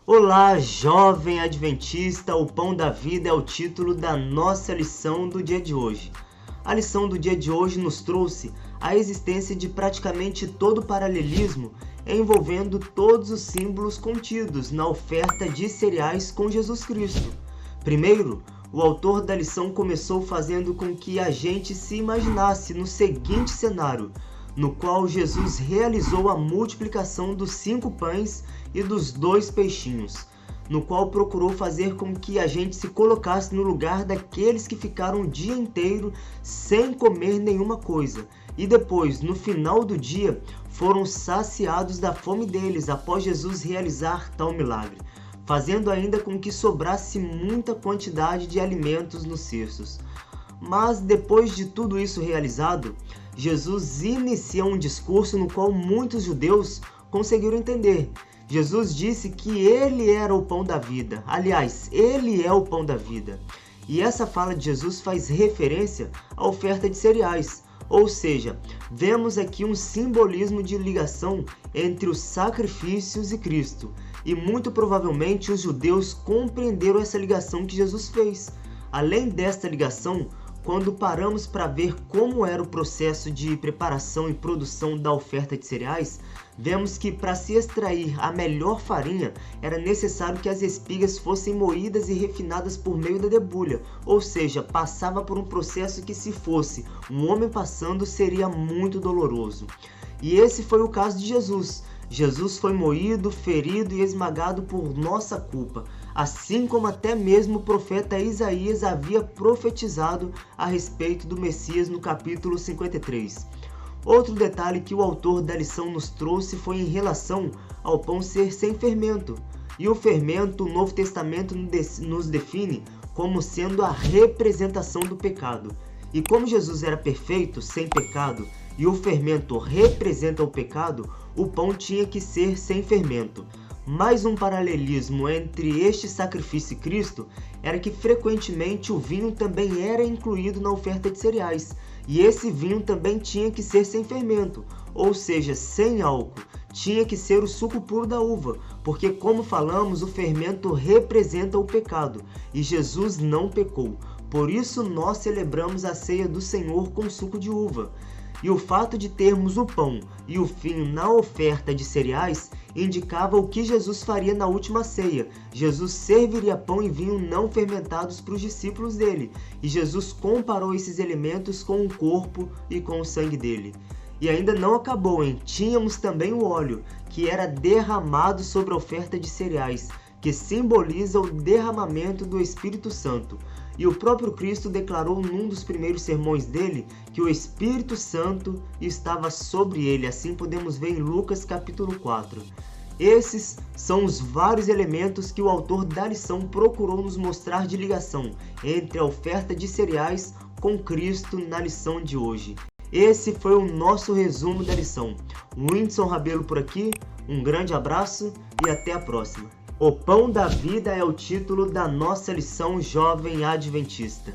Olá, jovem adventista, o pão da vida é o título da nossa lição do dia de hoje. A lição do dia de hoje nos trouxe a existência de praticamente todo o paralelismo envolvendo todos os símbolos contidos na oferta de cereais com Jesus Cristo. Primeiro, o autor da lição começou fazendo com que a gente se imaginasse no seguinte cenário, no qual Jesus realizou a multiplicação dos 5 pães e dos 2 peixinhos, no qual procurou fazer com que a gente se colocasse no lugar daqueles que ficaram o dia inteiro sem comer nenhuma coisa, e depois, no final do dia, foram saciados da fome deles após Jesus realizar tal milagre, fazendo ainda com que sobrasse muita quantidade de alimentos nos cestos. Mas depois de tudo isso realizado, Jesus inicia um discurso no qual muitos judeus conseguiram entender. Jesus disse que ele era o pão da vida. Aliás, ele é o pão da vida. E essa fala de Jesus faz referência à oferta de cereais. Ou seja, vemos aqui um simbolismo de ligação entre os sacrifícios e Cristo. E muito provavelmente os judeus compreenderam essa ligação que Jesus fez. Além desta ligação, quando paramos para ver como era o processo de preparação e produção da oferta de cereais, vemos que para se extrair a melhor farinha era necessário que as espigas fossem moídas e refinadas por meio da debulha, ou seja, passava por um processo que, se fosse um homem passando, seria muito doloroso. E esse foi o caso de Jesus. Jesus foi moído, ferido e esmagado por nossa culpa, assim como até mesmo o profeta Isaías havia profetizado a respeito do Messias no capítulo 53. Outro detalhe que o autor da lição nos trouxe foi em relação ao pão ser sem fermento. E o fermento, o Novo Testamento nos define como sendo a representação do pecado. E como Jesus era perfeito, sem pecado, e o fermento representa o pecado, o pão tinha que ser sem fermento. Mais um paralelismo entre este sacrifício e Cristo era que frequentemente o vinho também era incluído na oferta de cereais, e esse vinho também tinha que ser sem fermento, ou seja, sem álcool. Tinha que ser o suco puro da uva, porque, como falamos, o fermento representa o pecado, e Jesus não pecou. Por isso nós celebramos a ceia do Senhor com suco de uva. E o fato de termos o pão e o vinho na oferta de cereais indicava o que Jesus faria na última ceia. Jesus serviria pão e vinho não fermentados para os discípulos dele. E Jesus comparou esses elementos com o corpo e com o sangue dele. E ainda não acabou, hein? Tínhamos também o óleo, que era derramado sobre a oferta de cereais, que simboliza o derramamento do Espírito Santo. E o próprio Cristo declarou num dos primeiros sermões dele que o Espírito Santo estava sobre ele, assim podemos ver em Lucas capítulo 4. Esses são os vários elementos que o autor da lição procurou nos mostrar de ligação entre a oferta de cereais com Cristo na lição de hoje. Esse foi o nosso resumo da lição. Whindersson Rabelo por aqui, um grande abraço e até a próxima. O pão da vida é o título da nossa lição jovem adventista.